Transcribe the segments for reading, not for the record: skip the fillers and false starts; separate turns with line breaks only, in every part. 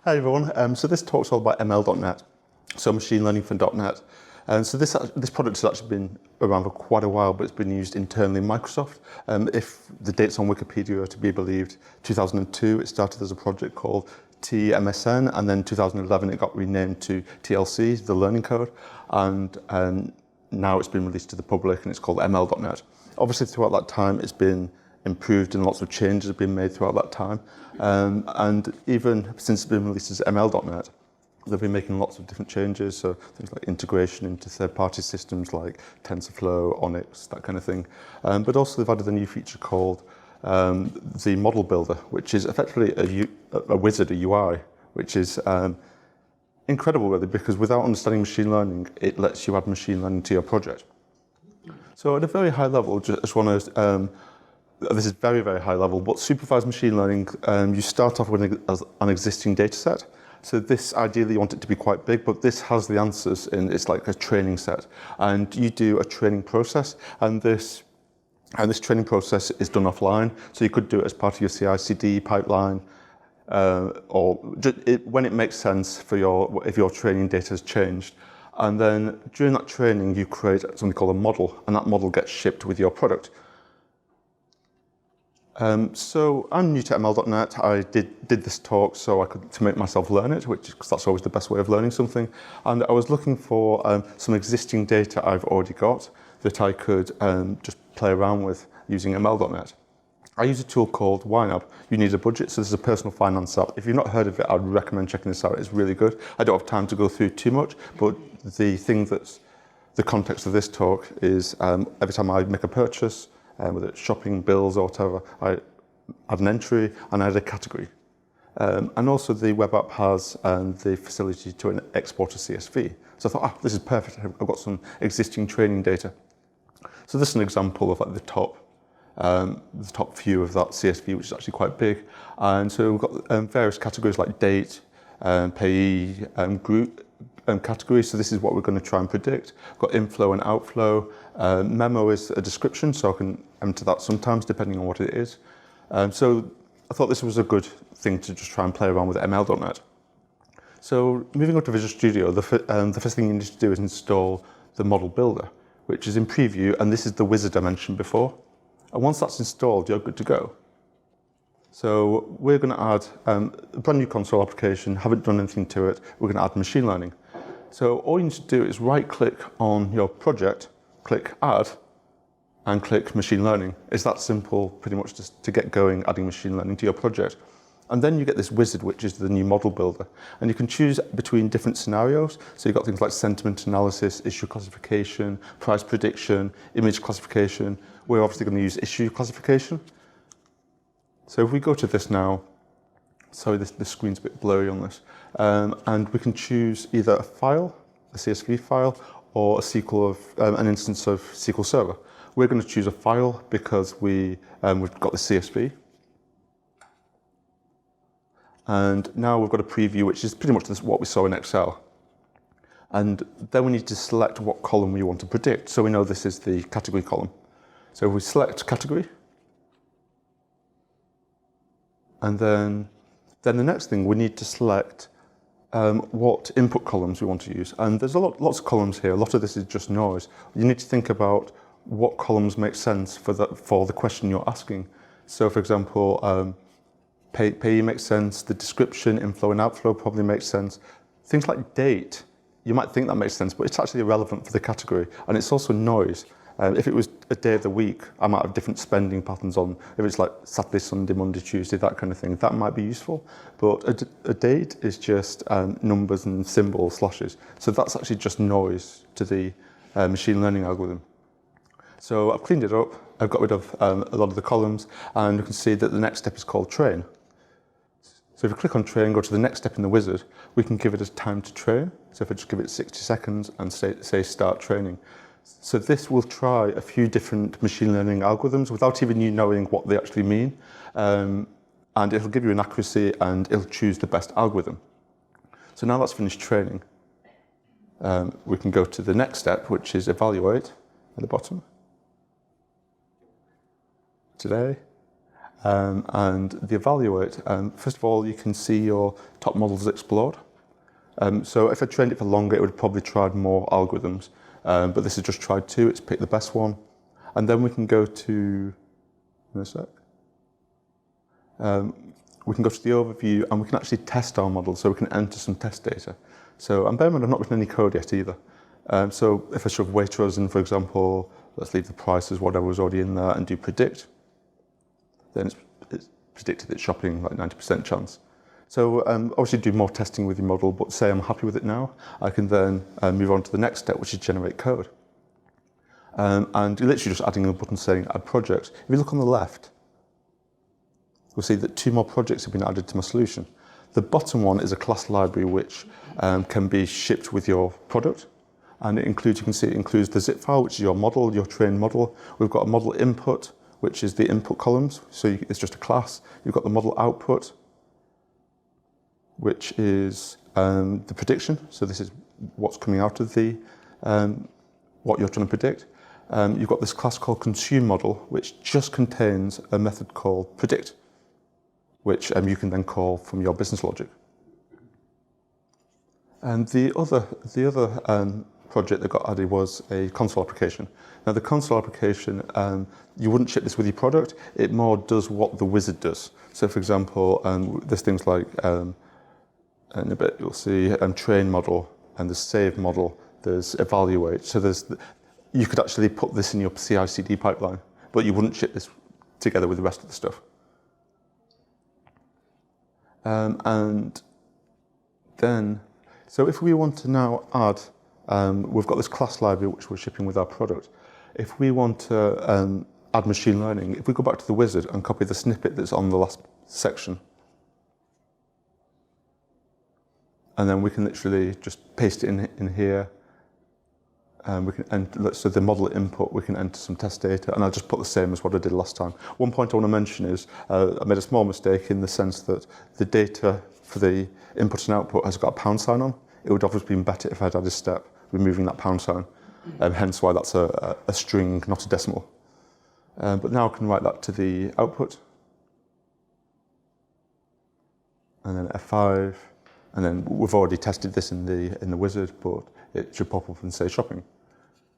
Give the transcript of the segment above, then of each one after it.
Hi everyone. So this talk's all about ML.NET, so machine learning for .NET. And so this product has actually been around for quite a while, but it's been used internally in Microsoft. If the dates on Wikipedia are to be believed, 2002 it started as a project called TMSN, and then 2011 it got renamed to TLC, the learning code, and now it's been released to the public and it's called ML.NET. Obviously throughout that time it's been improved and lots of changes have been made throughout that time. And even since it's been released as ML.NET, they've been making lots of different changes, so things like integration into third-party systems like TensorFlow, Onyx, that kind of thing. But also they've added a new feature called the model builder, which is effectively a wizard, a UI, which is incredible really, because without understanding machine learning, it lets you add machine learning to your project. So at a very high level, just want to this is very, very high level, but supervised machine learning, you start off with an existing data set. So this, ideally you want it to be quite big, but this has the answers in, it's like a training set. And you do a training process, and this training process is done offline. So you could do it as part of your CI/CD pipeline, or when it makes sense for if your training data has changed. And then during that training, you create something called a model, and that model gets shipped with your product. So I'm new to ML.NET. I did this talk so to make myself learn it, because that's always the best way of learning something. And I was looking for some existing data I've already got that I could just play around with using ML.NET. I use a tool called YNAB. You need a budget, so this is a personal finance app. If you've not heard of it, I'd recommend checking this out. It's really good. I don't have time to go through too much, but the thing that's the context of this talk is every time I make a purchase, whether it's shopping, bills or whatever, I add an entry and I add a category. And also the web app has the facility to export a CSV. So I thought, this is perfect. I've got some existing training data. So this is an example of like the top view of that CSV, which is actually quite big. And so we've got various categories like date, payee, group, categories. So this is what we're going to try and predict. We've got inflow and outflow. Memo is a description, so I can enter that sometimes depending on what it is. So I thought this was a good thing to just try and play around with ML.NET. So moving on to Visual Studio, the first thing you need to do is install the model builder, which is in preview, and this is the wizard I mentioned before. And once that's installed, you're good to go. So we're going to add a brand new console application, haven't done anything to it. We're going to add machine learning. So all you need to do is right click on your project, click add, and click machine learning. It's that simple, pretty much just to get going, adding machine learning to your project. And then you get this wizard, which is the new model builder. And you can choose between different scenarios. So you've got things like sentiment analysis, issue classification, price prediction, image classification. We're obviously going to use issue classification. So if we go to this now, sorry, this screen's a bit blurry on this, and we can choose either a file, a CSV file, or a SQL an instance of SQL Server. We're going to choose a file because we've got the CSV. And now we've got a preview, which is pretty much what we saw in Excel. And then we need to select what column we want to predict. So we know this is the category column. So if we select category, and then the next thing, we need to select what input columns we want to use. And there's lots of columns here. A lot of this is just noise. You need to think about what columns make sense for the question you're asking. So for example, payee makes sense, the description, inflow and outflow probably makes sense. Things like date, you might think that makes sense, but it's actually irrelevant for the category. And it's also noise. If it was a day of the week, I might have different spending patterns on. If it's like Saturday, Sunday, Monday, Tuesday, that kind of thing, that might be useful. But a date is just numbers and symbols, slashes. So that's actually just noise to the machine learning algorithm. So I've cleaned it up. I've got rid of a lot of the columns, and you can see that the next step is called train. So if you click on train and go to the next step in the wizard, we can give it a time to train. So if I just give it 60 seconds and say start training. So this will try a few different machine learning algorithms without even you knowing what they actually mean. And it'll give you an accuracy and it'll choose the best algorithm. So now that's finished training. We can go to the next step, which is evaluate at the bottom. Today. And the evaluate, first of all, you can see your top models explored. So if I trained it for longer, it would have probably tried more algorithms. But this has just tried 2, it's picked the best one. And then we can go to, in a sec. We can go to the overview and we can actually test our model, so we can enter some test data. So, and bear in mind, I've not written any code yet either. So if I shove Waitrose in, for example, let's leave the price as whatever was already in there and do predict, then it's predicted it's shopping like 90% chance. So obviously do more testing with your model, but say I'm happy with it now, I can then move on to the next step, which is generate code. And you're literally just adding a button saying add project. If you look on the left, we'll see that 2 more projects have been added to my solution. The bottom one is a class library which can be shipped with your product. And it includes, you can see it includes the zip file, which is your model, your trained model. We've got a model input, which is the input columns. So it's just a class. You've got the model output, which is the prediction. So this is what's coming out of the, what you're trying to predict. You've got this class called consume model, which just contains a method called predict, which you can then call from your business logic. And the other project that got added was a console application. Now the console application, you wouldn't ship this with your product, it more does what the wizard does. So for example, there's things like, in a bit you'll see train model, and there's save model, there's evaluate. So you could actually put this in your CI/CD pipeline, but you wouldn't ship this together with the rest of the stuff. And then, so if we want to now add, we've got this class library which we're shipping with our product. If we want to add machine learning, if we go back to the wizard and copy the snippet that's on the last section, and then we can literally just paste it in here. We can enter, so the model input, we can enter some test data, and I'll just put the same as what I did last time. One point I want to mention is I made a small mistake in the sense that the data for the input and output has got a pound sign on. It would obviously been better if I'd had a step removing that pound sign, hence why that's a string, not a decimal. But now I can write that to the output, and then F5, and then we've already tested this in the wizard, but it should pop up and say shopping.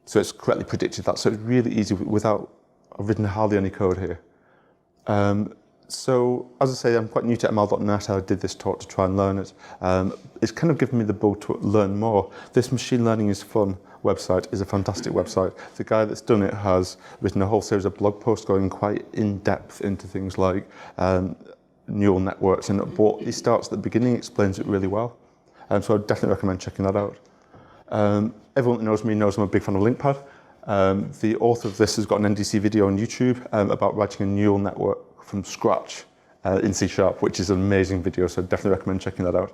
So it's correctly predicted that. So it's really easy without, I've written hardly any code here. So as I say, I'm quite new to ML.NET. I did this talk to try and learn it. It's kind of given me the bug to learn more. This Machine Learning is Fun website is a fantastic website. The guy that's done it has written a whole series of blog posts going quite in depth into things like neural networks, but he starts at the beginning, explains it really well. So I'd definitely recommend checking that out. Everyone that knows me knows I'm a big fan of LinkPad. The author of this has got an NDC video on YouTube about writing a neural network from scratch in C#, which is an amazing video, so I'd definitely recommend checking that out.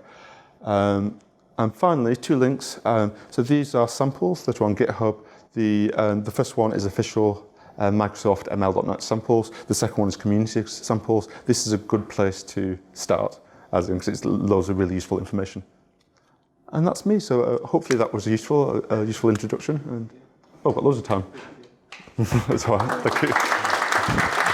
And finally, 2 links. So these are samples that are on GitHub. The first one is official Microsoft ML.NET samples. The second one is community samples. This is a good place to start, as in, because it's loads of really useful information. And that's me, so hopefully that was a useful introduction. And, oh, I've got loads of time. That's all right, thank you.